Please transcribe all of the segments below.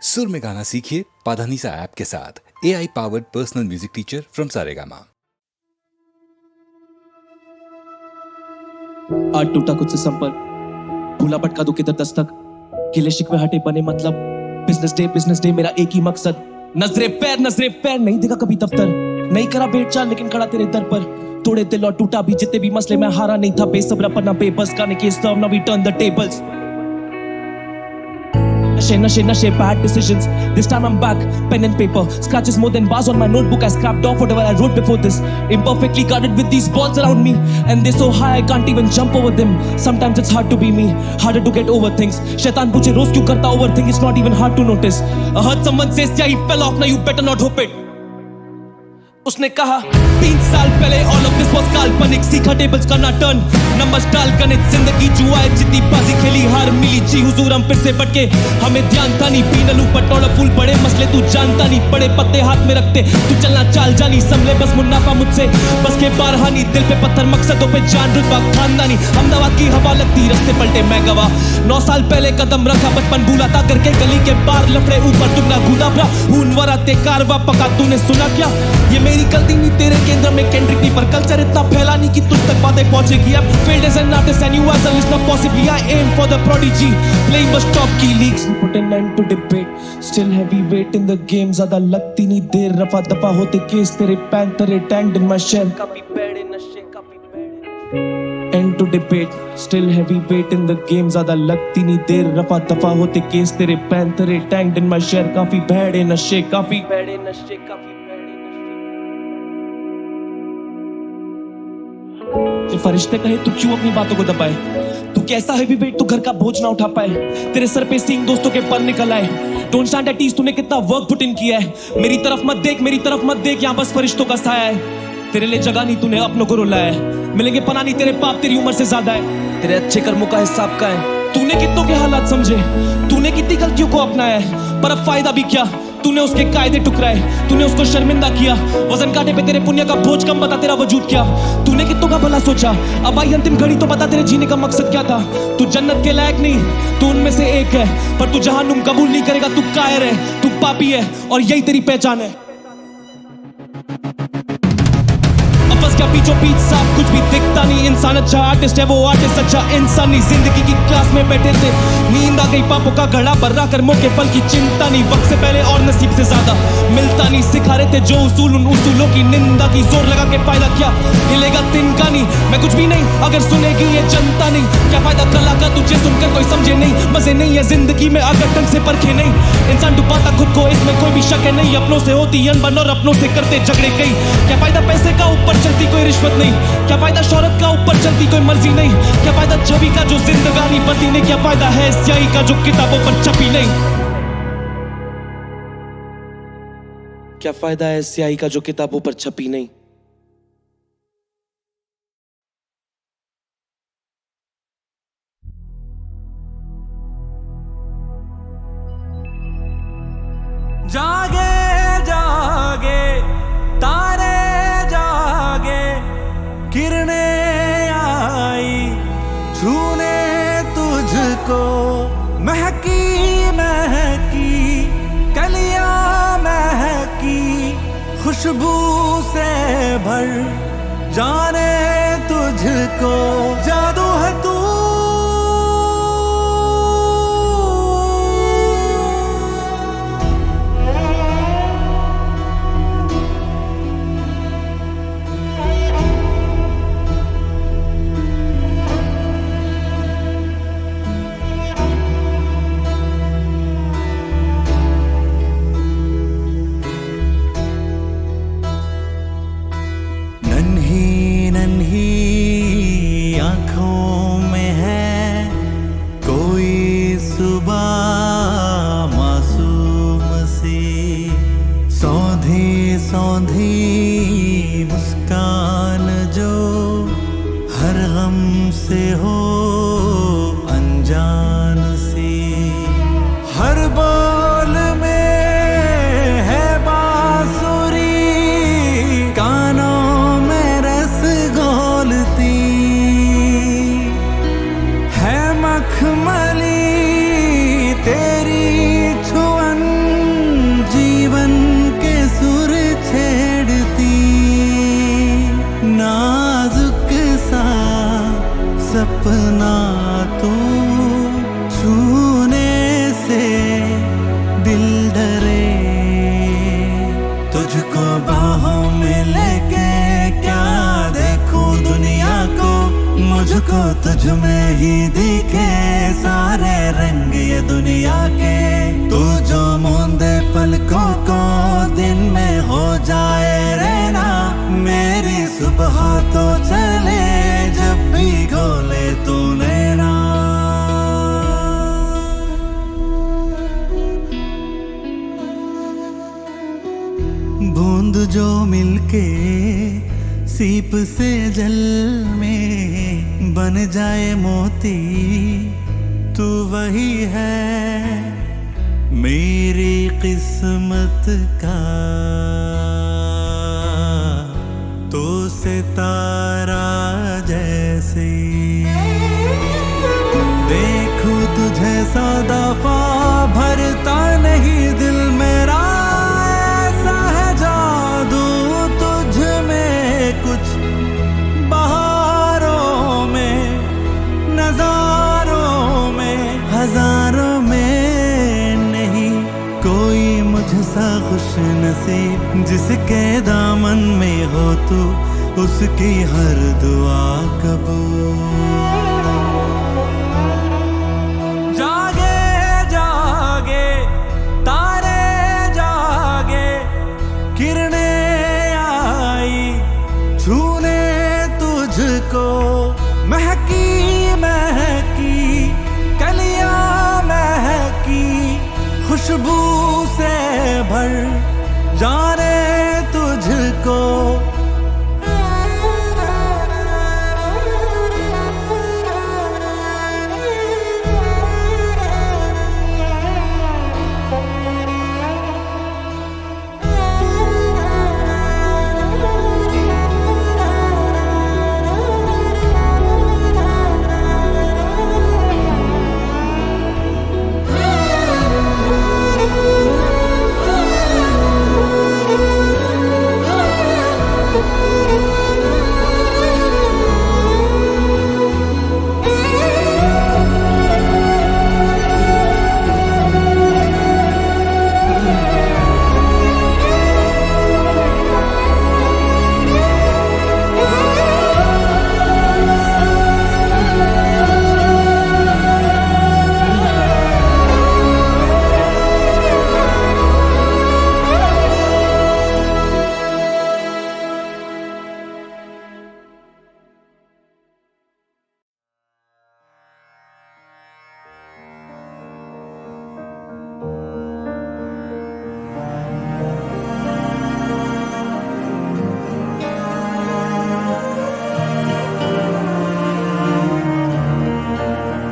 सुर में गाना सीखिए पाधानीसा ऐप के साथ। AI powered personal music teacher from Saregama. आज टूटा कुछ से संपर्क, भूला भटका दो किधर दस्तक, गिले शिकवे हटे बने मतलब, बिजनेस डे मेरा एक ही मकसद। नजरे पैर नहीं देखा कभी दफ्तर, नहीं करा भेंट चाल लेकिन खड़ा तेरे दर पर। तोड़े दिल और टूटा भी जितने भी मसले, मैं हारा नहीं था बेसब्र पर ना बेबस, गाने के सर्व ना we turn the tables. Nashe, bad decisions. This time I'm back, pen and paper. Scratches more than bars on my notebook. I scrapped off whatever I wrote before this. Imperfectly guarded with these balls around me, and they're so high I can't even jump over them. Sometimes it's hard to be me, harder to get over things. Shaitan पूछे रोज क्यों करता overthink? It's not even hard to notice. I heard someone say, "Yeah, he fell off. Now you better not hope it." उसने कहा 3 साल पहले all of this was काल्पनिक, सीखा tables का ना टर्न, नंबर्स डाल गणित, जिंदगी जुआ है, जितनी बाजी खेली हार मिली, जी हुजूर हम फिर से भटके, हमें ध्यान था नहीं, पीनलू पटोला फूल बड़े मसले तू जानता नहीं, बड़े पत्ते हाथ में रखते तू चलना चाल जानी, संभले बस मुन्नाफा मुझसे बस के बारहानी, दिल पे पत्थर मकसदों पे जान रुतबा खानदानी, अहमदाबाद की हवा लगती रास्ते पलटे मैं गवा, 9 साल पहले कदम रखा बचपन भूला था करके, गली के बार लफड़े ऊपर तुम ना घुदा भरा, खून वराते कारवा पका तूने सुना क्या, ये मेरी गलती नहीं तेरे केंद्र में केंद्रिक नहीं, पर कल्चर इतना फैला नहीं कि तुझ तक बातें पहुंचेगी। अब failed as an artist and you as a listener possibly, I aim for the prodigy, playing bus top key leagues, put an end to debate, still heavyweight in the game, ज़्यादा लगती नहीं देर, रफा दफा होते केस तेरे पैंतरे tanked in my shell, काफी bad in नशे काफी bad, end to debate, still heavyweight in the game, ज़्यादा लगती नहीं देर, रफा दफा होते केस तेरे पैंतरे tanked in my shell, काफी bad in नशे काफी bad in नशे काफी फरिश्ते कहे तू क्यों अपनी बातों को दबाए, तू कैसा है वेट तू घर का बोझ ना उठा पाए, तेरे सर पे सींग दोस्तों के पर निकल आए, डोंट स्टैंड एट ईज, तूने कितना वर्क पुट इन किया है, मेरी तरफ मत देख, यहाँ बस फरिश्तों का साया है, तेरे लिए जगह नहीं तूने अपनों को रुलाया है, मिलेंगे पना नहीं तेरे पाप तेरी उम्र से ज्यादा है, तेरे अच्छे कर्मों का हिसाब का है, तूने कितनों के हालात समझे, तूने कितनी गलतियों को अपनाया है, पर अब फायदा भी क्या, तूने उसके कायदे टुकराए, तूने उसको शर्मिंदा किया, वजन काटे पे तेरे पुण्य का बोझ कम, बता तेरा वजूद क्या, तूने कितनों का भला सोचा, अब आई अंतिम घड़ी तो बता तेरे जीने का मकसद क्या था, तू जन्नत के लायक नहीं, तू उनमें से एक है, पर तू जहन्नुम कबूल नहीं करेगा, तू कायर है, तू पापी है, और यही तेरी पहचान है। क्या बीचों बीच साफ कुछ भी दिखता नहीं, इंसान अच्छा आर्टिस्ट है, वो आर्टिस्ट अच्छा इंसान नहीं, जिंदगी की क्लास में बैठे थे, नींद आ गई पापों का घड़ा बर्रा कर मौके फल की चिंता नहीं, वक्त से पहले और नसीब से ज्यादा मिलता नहीं, सिखा रहे थे जो उसूल उन उसूलों की निंदा की, जोर लगा के फायदा क्या, हिलेगा तिनका नहीं, मैं कुछ भी नहीं अगर सुनेगी ये जनता नहीं, क्या फायदा कला का तुझे सुनकर कोई समझे नहीं, मजे नहीं है जिंदगी में अगर ढंग से परखे नहीं, इंसान डुबाता खुद को इसमें कोई भी शक है नहीं, अपनों से होती अनबन और अपनों से करते झगड़े कई, क्या फायदा पैसे का ऊपर चलती कोई रिश्वत नहीं, क्या फायदा शोहरत का ऊपर चलती कोई मर्जी नहीं, क्या फायदा छवि का जो जिंदगानी बदली नहीं, क्या फायदा है स्याही का जो किताबों पर छपी नहीं, क्या फायदा है स्याही का जो किताबों पर छपी नहीं। जागे जागे तारे जागे, किरणें आई छूने तुझको, महकी महकी कलियां महकी, खुशबू से भर जाने तुझको, जादू है तू नन्ही नन्ही आँखों तुझ में ही दिखे सारे रंग ये दुनिया के। तू जो मूंदे पलकों को दिन में हो जाए रहना, मेरी सुबह तो चले जब भी गोले तू लेना। बूंद जो मिलके सीप से जल में बन जाए मोती, तू वही है मेरी किस्मत का। तो सितारा जैसे देखूं तुझे सा दफा भरता नहीं दिल मेरा। ऐसा है जादू तुझ में कुछ बहारों में, नजारों में, हजारों में नहीं कोई मुझसा खुश नसीब। जिसके दामन में हो तू उसकी हर दुआ कबूल। जागे जागे तारे जागे, किरणें आई छूने तुझको। महकी महकी कलियां महकी, खुशबू से भर जाने तुझको।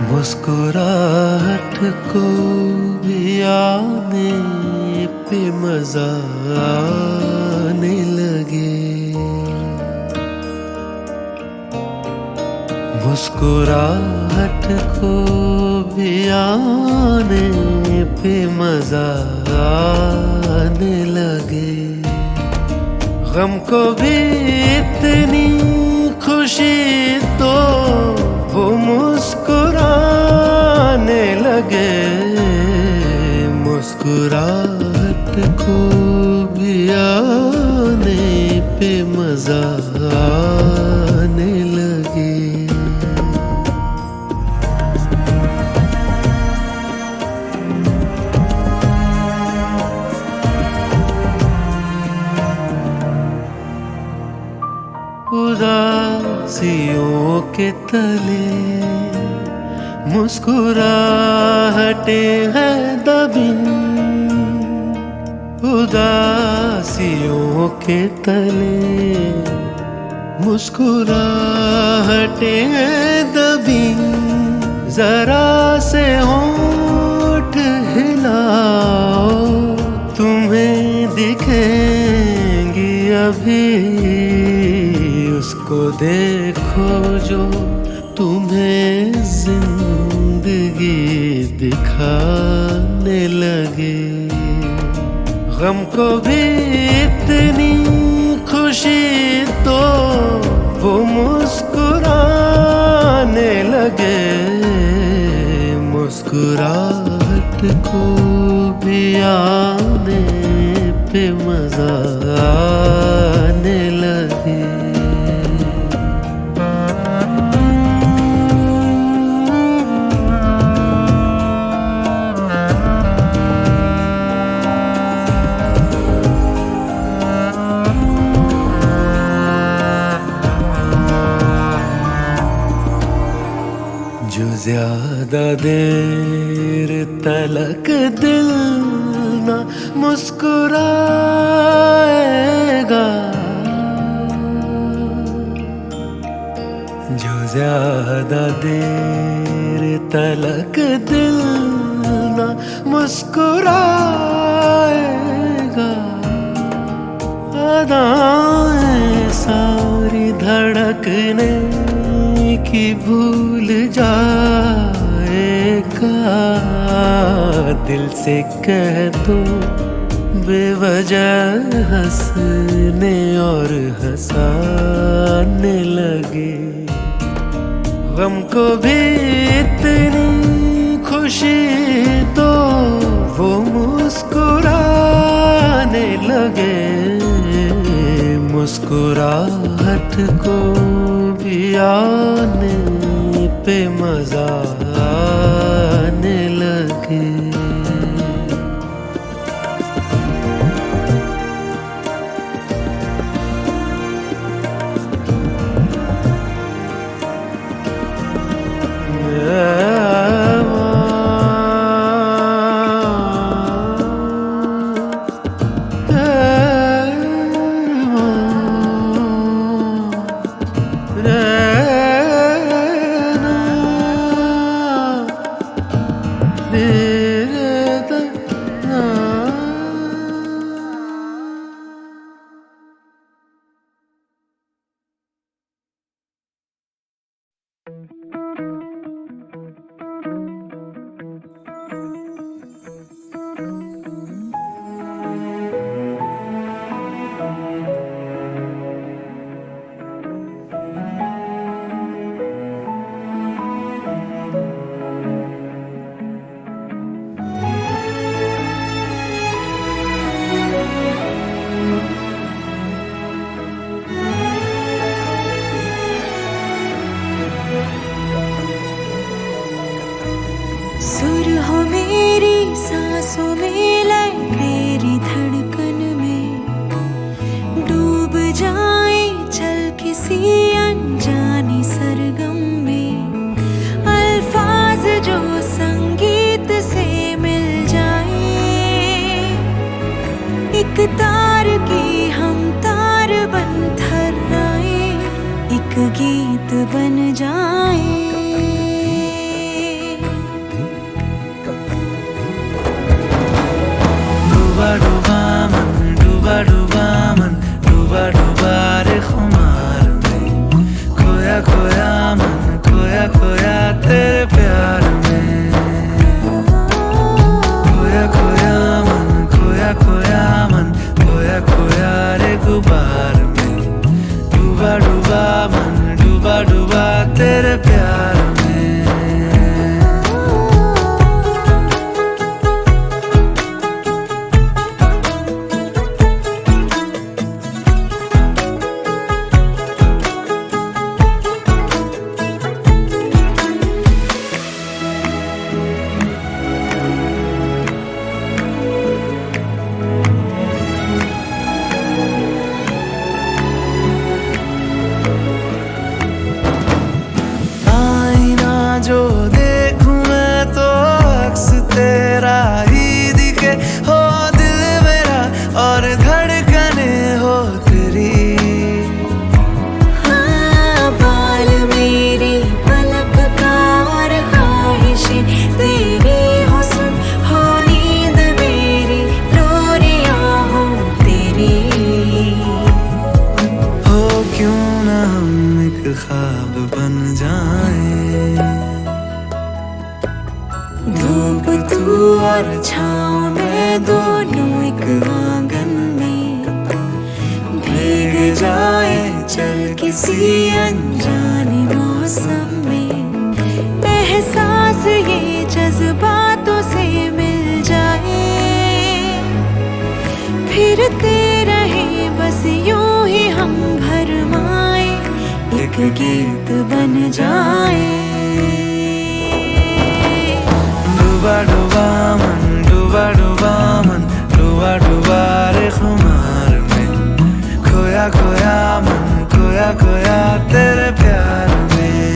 मुस्कुराहट को भी आने पे मजा आने लगे। मुस्कुराहट को भी आने पे मजा आने लगे। गम को भी इतनी खुशी तो वो मुस्कुराने लगे। मुस्कुराहट को भी आने पे मजा आने लगे। उदासियों के तले मुस्कुराहटें हैं दबी। उदासियों के तले मुस्कुराहटें हैं दबी। जरा से होंठ हिलाओ, तुम्हें दिखेंगी अभी। उसको देखो जो तुम्हें जिंदगी दिखाने लगे। गम को भी इतनी खुशी तो वो मुस्कुराने लगे। मुस्कुराहट को भी आने पे मजा आने लगे। ज्यादा देर तलक दिल ना मुस्कुराएगा, जो ज्यादा देर तलक दिल ना मुस्कुराएगा, अदाएं सारी धड़कने की भूल जाएगा। दिल से कह दो बेवजह हंसने और हंसाने लगे, गम को भी इतनी खुशी तो वो मुस्कुराने लगे, मुस्कुराहट को भी आने पे मजा आने लगे। सुर हो मेरी सांसों में, लय तेरी धड़कन में, डूब जाए चल किसी अनजानी सरगम में, अल्फाज जो संगीत से मिल जाए, एक तार की हम तार बन थर्राए, एक गीत बन जाए। डूबा मन, डूबा डूबा मन, डूबा डूबा रे खुमार में, खोया खोया मन, खोया खोया तेरे प्यार में, खोया खोया मन, खोया खोया मन, खोया खोया रे गुबार में, डूबा डूबा मन, डूबा डूबा तेरे प्यार में। जो देखूं मैं तो अक्स तेरा ही दिखे, हो दिल मेरा और धड़कने हो तेरी। हाँ, बाल मेरी पलक का और ख्वाहिशें तेरी हो, सुन हो नींद मेरी लोरियां हो तेरी। हो क्यों ना हम एक ख्वाब बन जाएं, धूप तू और छाँव में दोनों एक आंगन में, भीग जाए चल किसी अनजाने मौसम में, एहसास ये जज्बातों से मिल जाए, फिरते रहे बस यूं ही हम भरमाए, एक गीत बन जाए। डूबा डूबा मन, डूबा डूबा मन, डूबा डूबा रे खुमार में, खोया खोया मन, खोया खोया तेरे प्यार में,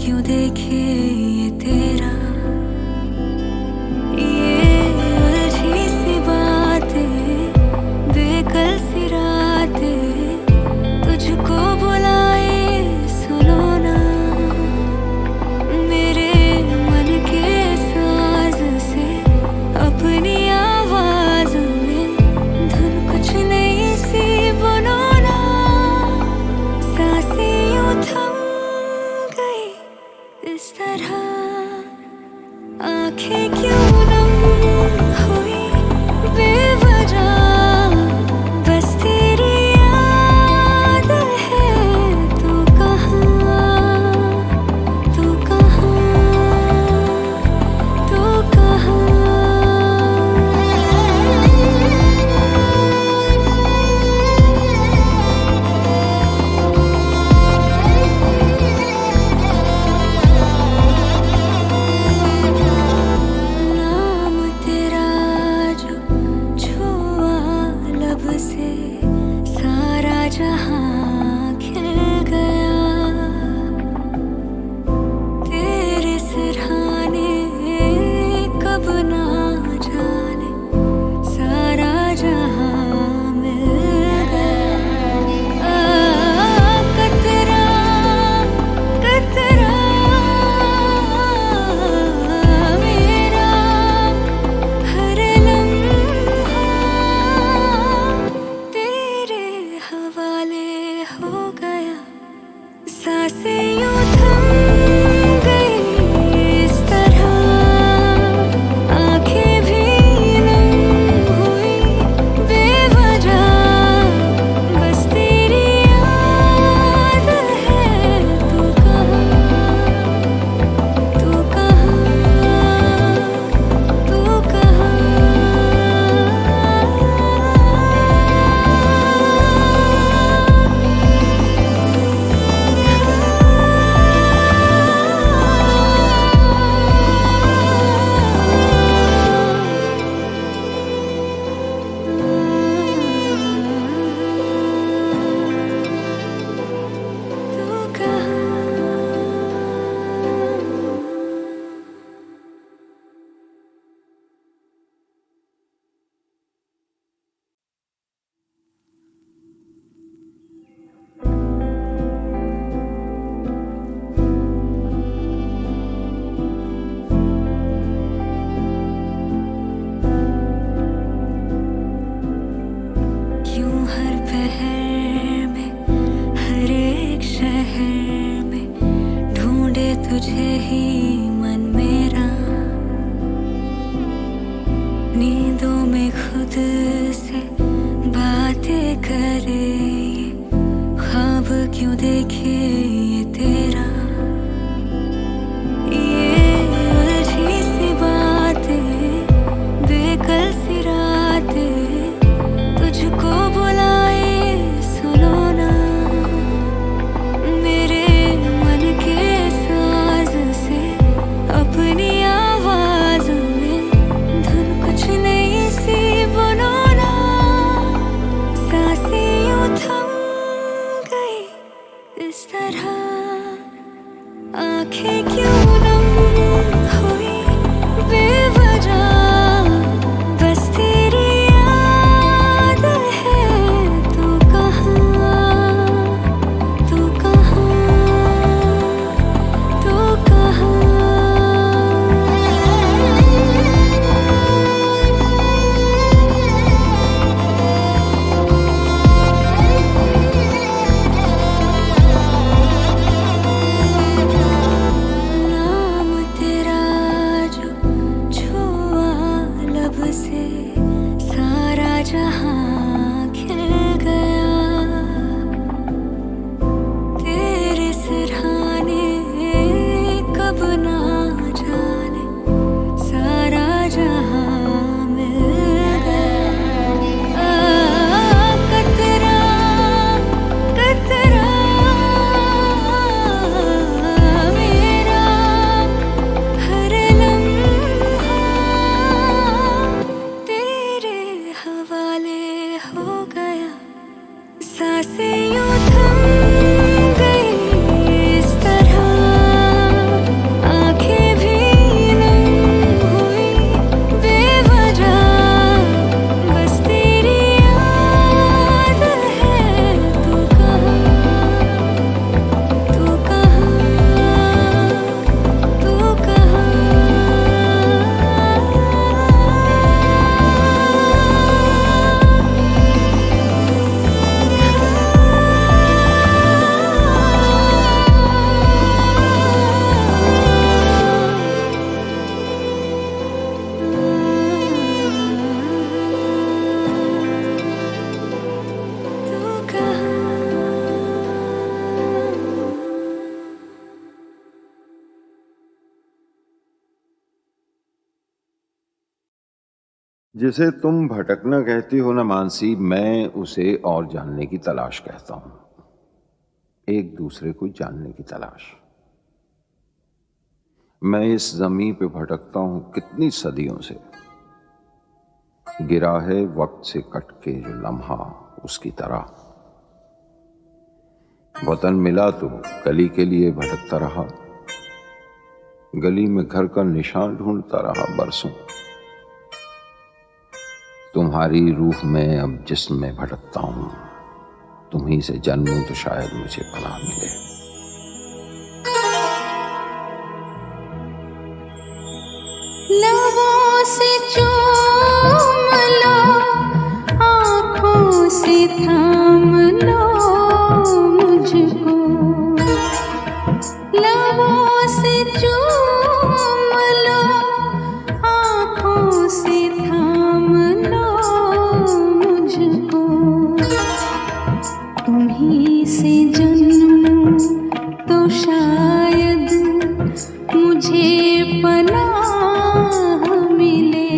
क्यों देखे ये तेरा, ये उलझी सी बातें, बेकल सी रातें, तुझको बुलाए सुनो ना, मेरे मन के साज से अपनी आवाज में धुन कुछ नई सी बुनो ना, सांसें यूं थम गई इस तरह, आंखें क्यों नम हुई बेवजह, बस तेरी याद है, तू कहाँ, तू कहाँ, तू कहाँ। नाम तेरा जो छुआ लब से, सारा जहां खिल गया, तेरे सिरहाने कब ना जाने, सारा जहां मिल गया, कतरा कतरा मेरा हर लम्हा तेरे हवाले हो गया, सांसें यूं थम गई इस तरह, आंखें भी नम हुई बेवजह, बस तेरी याद है, तू कहाँ, तू कहाँ, तू कहाँ। तू कहाँ। क्यों हर पहर में, हर एक शहर में ढूंढे तुझे ही मन मेरा, नींदों में खुद से बातें करे, ये ख्वाब क्यों देखे ये तेरा, ये उलझी सी बातें, बेकल सी रातें, तुझको बुलाए सुनो ना, मेरे मन के साज से अपनी आवाज में धुन कुछ नई सी बुनो ना, सांसें यूं थम गई इस तरह, आंखें क्यों नम हुई बेवजह, बस तेरी याद है, तू कहाँ, तू कहाँ, तू कहाँ। नाम जिसे तुम भटकना कहती हो ना मानसी, मैं उसे और जानने की तलाश कहता हूं। एक दूसरे को जानने की तलाश। मैं इस जमीन पे भटकता हूं कितनी सदियों से, गिरा है वक्त से कट के जो लम्हा उसकी तरह। वतन मिला तो गली के लिए भटकता रहा, गली में घर का निशान ढूंढता रहा बरसों। तुम्हारी रूह में अब जिस्म में भटकता हूं, तुम्हीं से जन्मूं तो शायद मुझे पनाह मिले। लबों से चूम लो, आँखों से थाम लो मुझको। लबों से चूम लो, आँखों से थाम लो मुझको। तुम्हीं से जन्मूं तो शायद मुझे पनाह मिले।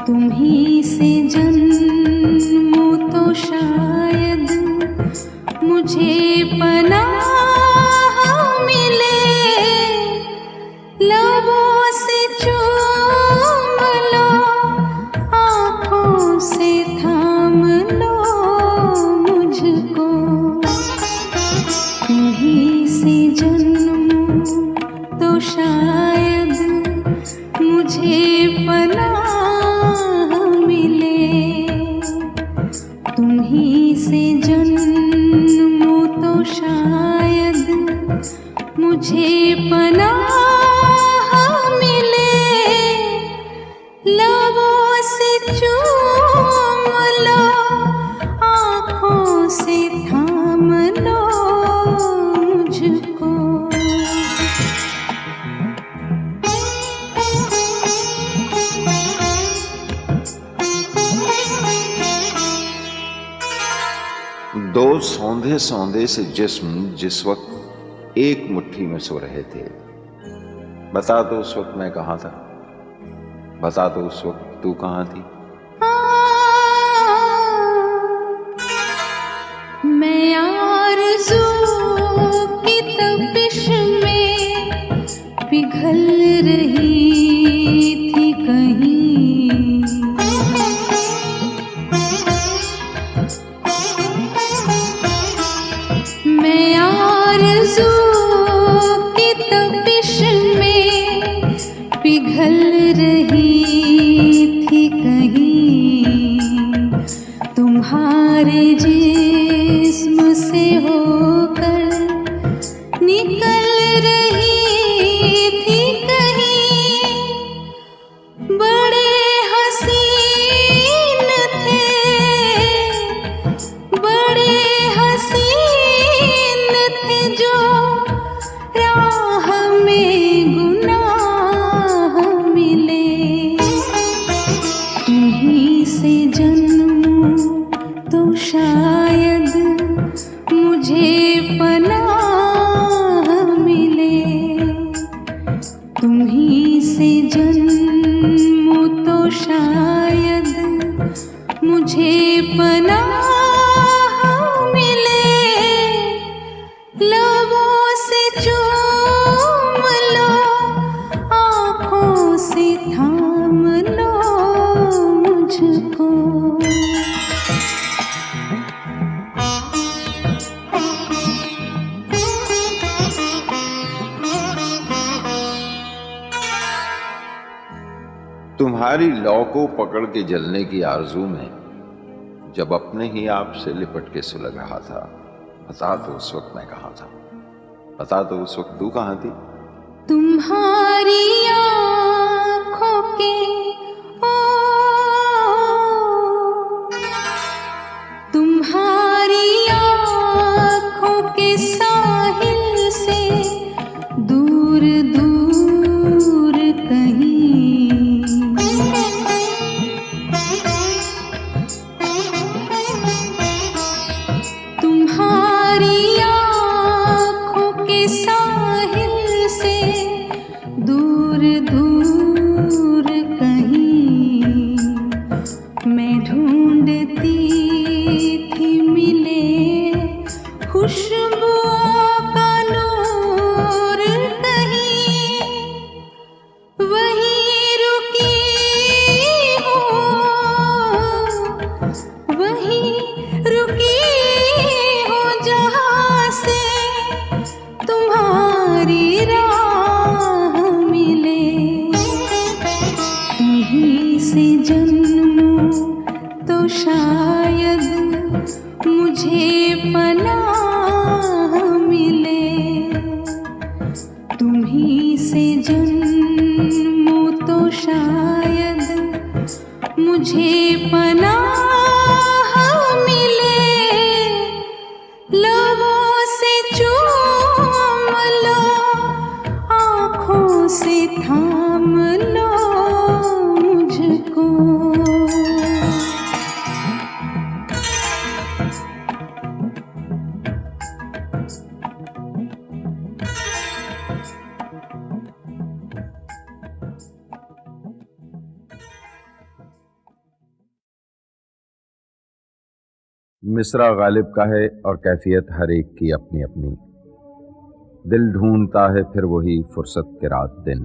तुम्हीं से जन्मूं तो शायद मुझे पनाह मिले। लबों से चूम लो, आँखों से थाम लो मुझको। तुम्हीं से जन्मूं तो शायद मुझे पनाह मिले। तुम्हीं से जन्मूं तो शायद मुझे पनाह मिले। लबों से चूम लो, आँखों से थाम लो मुझको। दो सौंधे सौंधे से जिस्म जिस वक्त एक मुट्ठी में सो रहे थे, बता दो उस वक्त मैं कहां था, बता दो उस वक्त तू कहां थी। मैं आरज़ू की तपिश में पिघल रही थी कहीं। मैं आरज़ू की तपिश में पिघल रही थी कहीं। तुम्हारे जिस्म से होकर निकल रही थी कहीं। बड़े हसीन थे, बड़े हसीन थे जो राह में गुनाह मिले। तुम्हीं से जन्मूं तो शायद मुझे पनाह मिले। तुम्हीं से जन्मूं तो शायद मुझे पनाह मिले। लबों से चूम लो, आँखों से थाम लो मुझको। तुम्हारी लौ को पकड़ के जलने की आरजू में जब अपने ही आप से लिपट के सुलग रहा था, बता दो उस वक्त मैं कहां था, बता दो उस वक्त तू कहां थी। तुम्हारी आँखों के तुम्हारी आँखों के साहिल से दूर दूर कहीं। तुम्हारी आँखों के साहिल से दूर दूर कहीं। थाम लो मुझको। मिसरा गालिब का है और कैफियत हर एक की अपनी अपनी। दिल ढूंढता है फिर वही फुर्सत के रात दिन।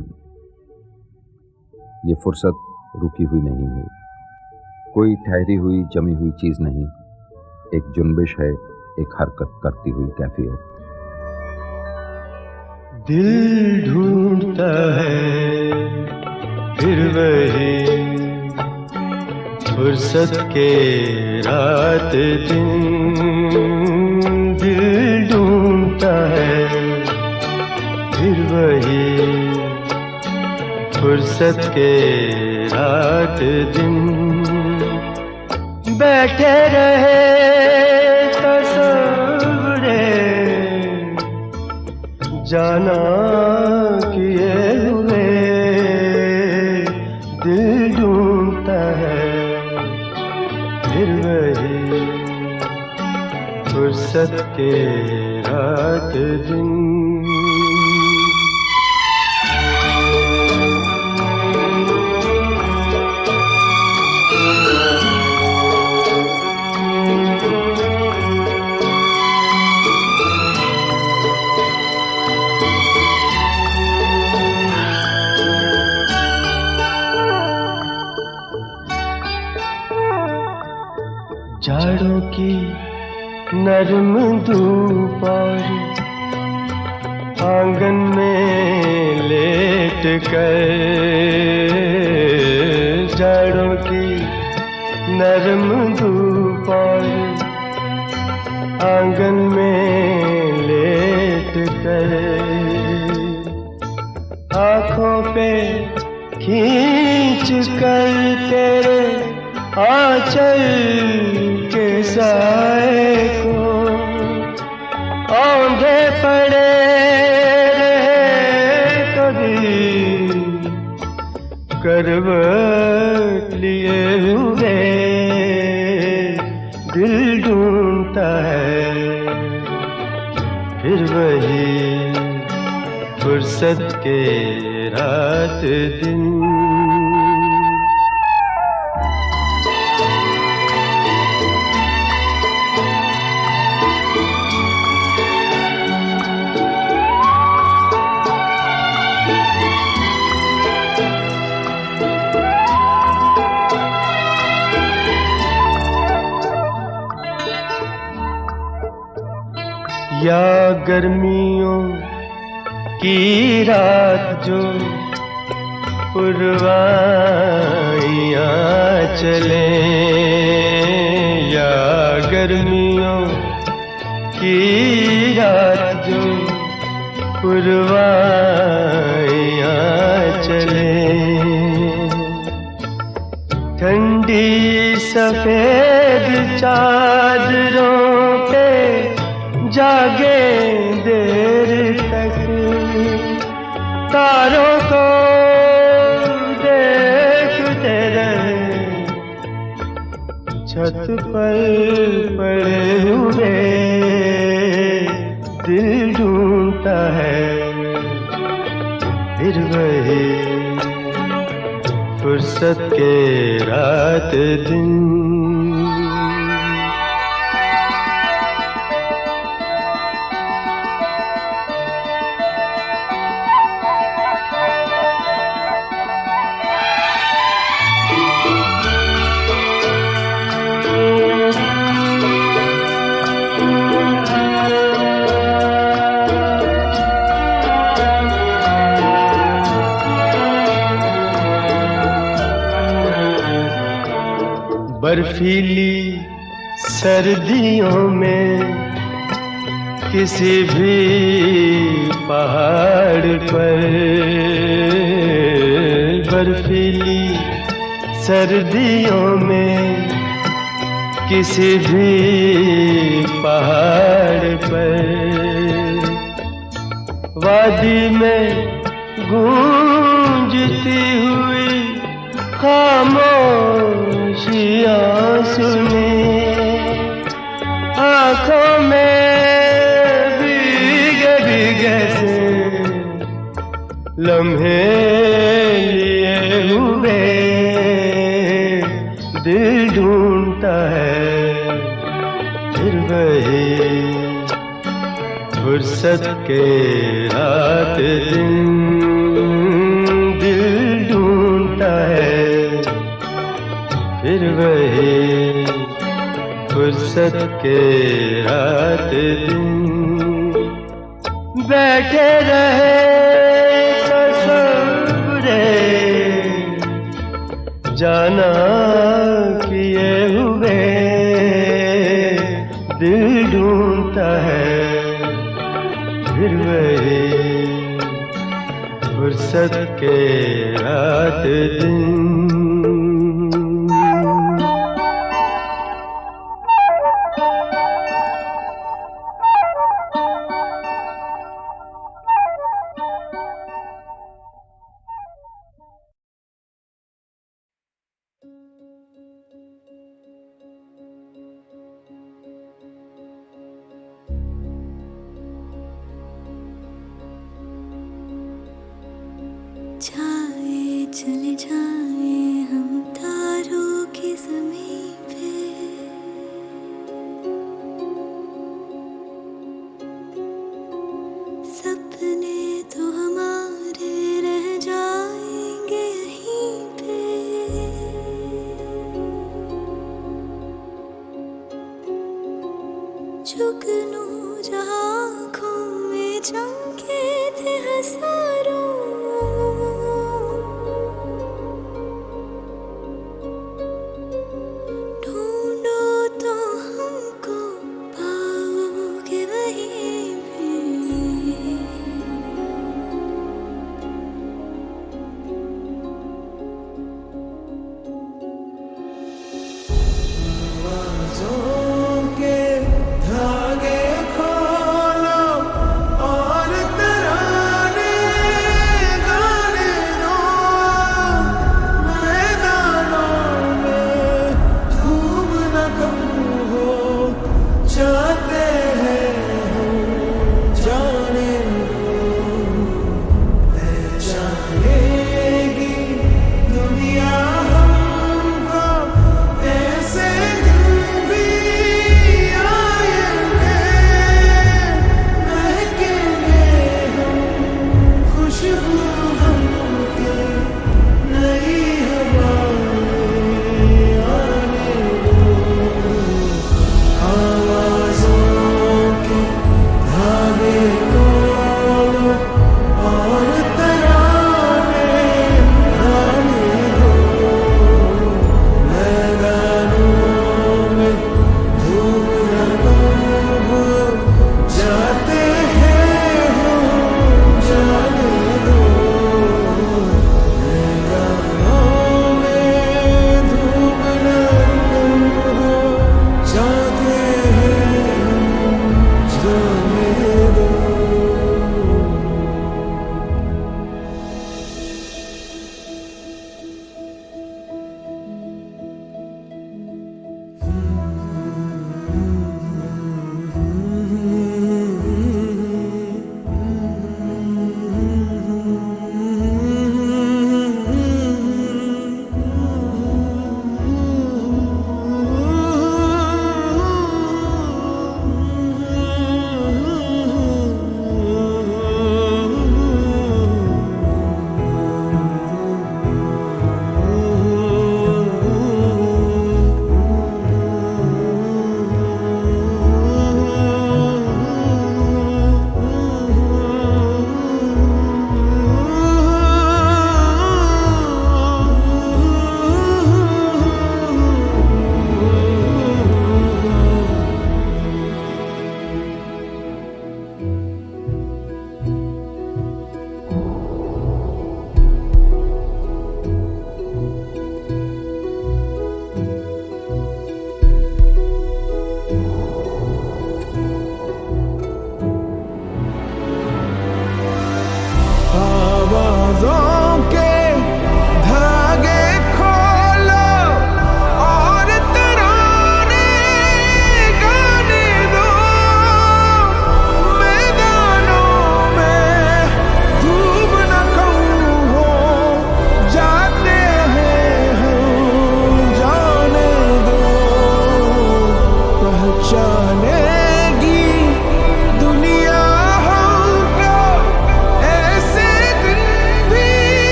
ये फुर्सत रुकी हुई नहीं है, कोई ठहरी हुई जमी हुई चीज नहीं, एक जुनबिश है, एक हरकत करती हुई कैफियत। दिल ढूंढता है फिर वही फुर्सत के रात दिन। दिल ढूंढता है फिर वही फुर्सत के रात दिन। बैठे रहे तस्वुरे जाना किए हुए। दिल ढूंढता है फिर वही फुर्सत के रात दिन। जाड़ों की नरम धूप और आंगन में लेट कर। जाड़ों की नरम धूप और आंगन में लेट कर। आँखों पे खींच कर तेरे आंचल के साए को औंधे पड़े रहे कभी करवट लिए हुए। दिल ढूंढता है फिर वही फुर्सत के रात दिन। या गर्मियों की रात जो पुरवाइयाँ चले। या गर्मियों की रात जो पुरवाइयाँ चले। ठंडी सफेद चादरों पे जागे देर तक। तारों को देखते रहे छत पर पड़े हुए। दिल ढूंढता है फिर वही फुर्सत के रात दिन। बर्फीली सर्दियों में किसी भी पहाड़ पर। बर्फीली सर्दियों में किसी भी पहाड़ पर। वादी में गूंजती हुई खामोशियां सुने, आंखों में भीगे भीगे से लम्हे लिए हुए, दिल ढूंढता है फिर वही फुर्सत के रात दिन, दिल ढूंढता है फिर वही फुर्सत के रात दिन। बैठे रहे तसव्वुरे जाना किए हुए, दिल ढूंढता है फिर वही फुर्सत के रात दिन। जाए चले जाए हम तारों की ज़मीं पे, सपने तो हमारे रह जाएंगे यहीं पे। जुगनू जहाँ आँखों में चमके थे हज़ारों, धागे खोलो और तराने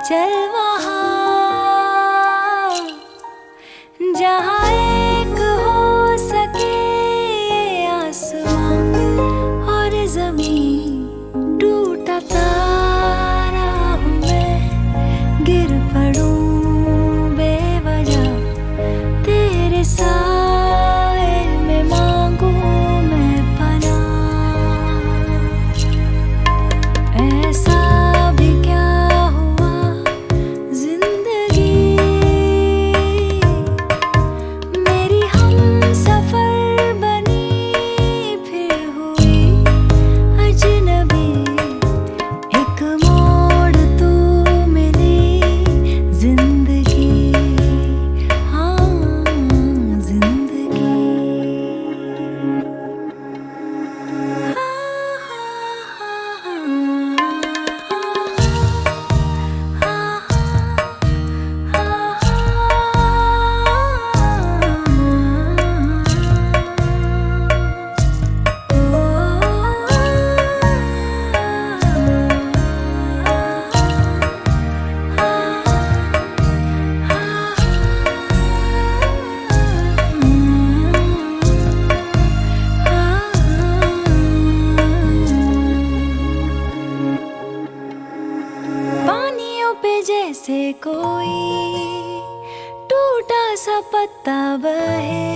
चल वहाँ जहाँ एक हो सके ये आसमां और ज़मीन। टूटा तारा हूँ मैं, गिर पड़ूं बेवजह तेरे साए में मांगूं मैं पनाह। ऐसा भी क्या हुआ जिंदगी मेरी हमसफर बनी फिर हुई अजनबी। एक मोड़ तू मिली जिंदगी, हाँ जिंदगी। पानियों पे जैसे कोई टूटा सा पत्ता बहे,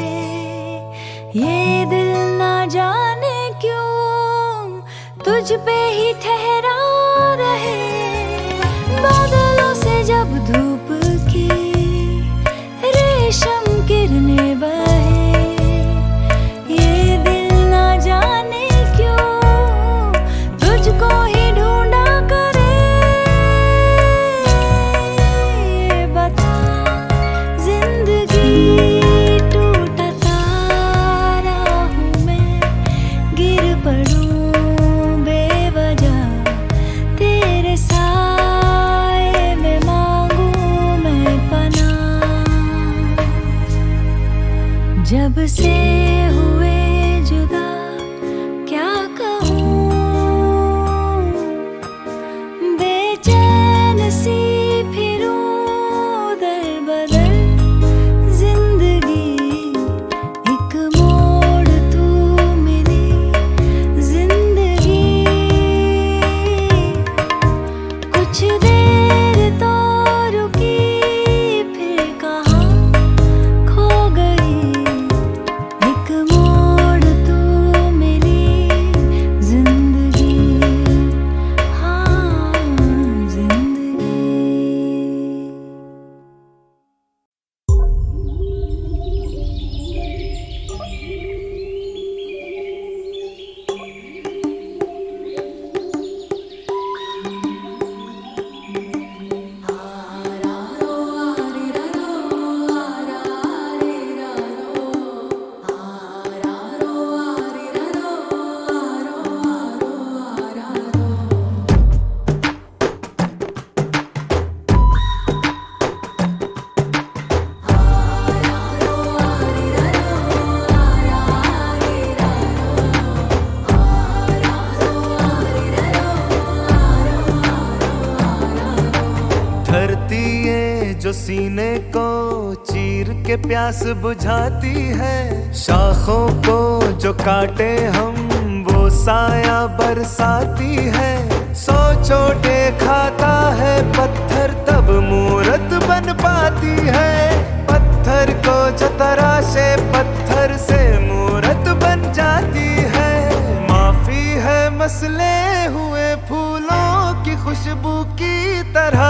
ये दिल ना जाने क्यों तुझ पे ही ठहरा रहे। बादलों से जब धूप की रेशम किरणें बहे, ये दिल ना जाने क्यों तुझको ही ढूंढा करे। ये बता जिंदगी टूटा तारा हूँ मैं, गिर पड़ूं बेवजह तेरे साए में मांगूं मैं पनाह। जब से हुए जुदा क्या कहूँ, बेचैन सी फिरूं दर बदर जिंदगी। एक मोड़ तू मिली जिंदगी, कुछ देर तो रुकी फिर कहाँ खो गई। एक मोड़ तू मिली जिंदगी, हाँ जिंदगी। धरती ये जो सीने को चीर के प्यास बुझाती है, शाखों को जो काटे हम वो साया बरसाती है। 100 चोटे खाता है पत्थर तब मूरत बन पाती है। पत्थर को जो तराशे पत्थर से मूरत बन जाती है। माफी है मसले हुए फूलों की खुशबू की तरह,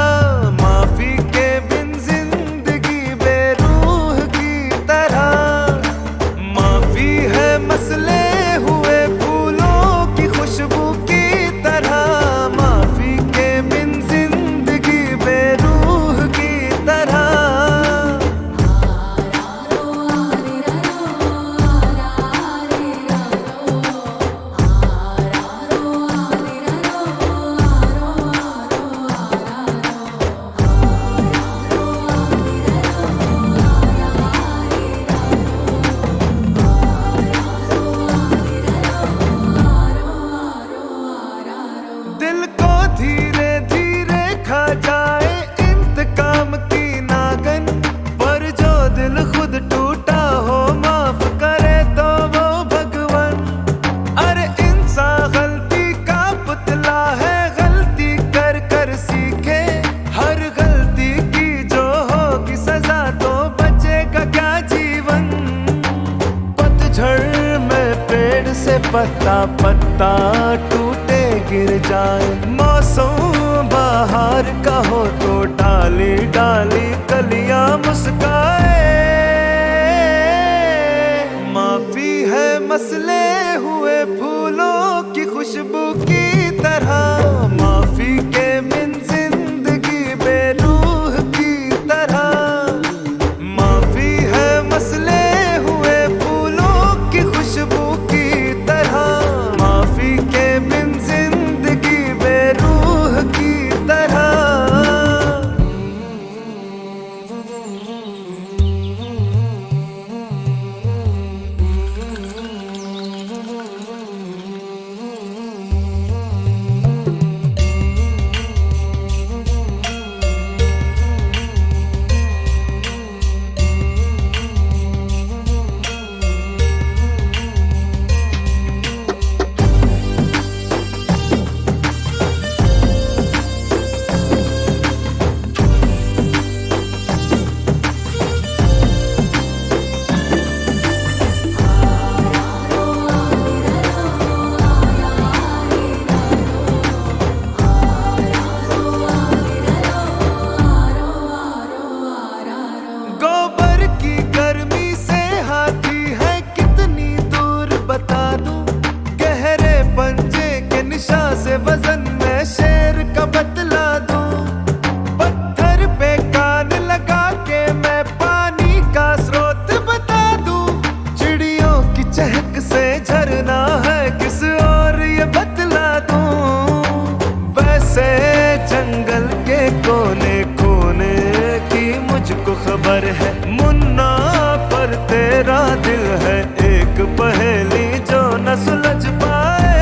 माफी के बिन जिंदगी बेरूह की तरह। माफी है मसले हुए फूलों की खुशबू की तरह, माफी के बिन जिंदगी बेरूह की तरह। दिल को धीरे धीरे खा जाए पत्ता टूटे गिर जाए, मौसम बाहर का हो तो डाली डाली कलियां मुस्काए। माफी है मसले हुए फूलों की खुशबू की तरह, माफी के बिन जिंदगी बेरूह की तरह। माफी है मसले हुए फूलों की खुशबू की तरह, माफी के बिन जिंदगी बेरूह की तरह। गोबर की गर्मी से हाथी है कितनी दूर बता दूं, गहरे पंजे के निशा से वजन में शेर का बतला दूं। पत्थर पे कान लगा के मैं पानी का स्रोत बता दूं, चिड़ियों की चहक से झरना है किस और ये बतला दूं। वैसे जंगल के कोने कोने की मुझको खबर है, मुन्ना पर तेरा दिल है एक पहेली जो न सुलझ पाए।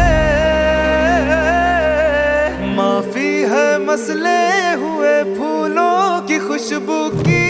माफी है मसले हुए फूलों की खुशबू की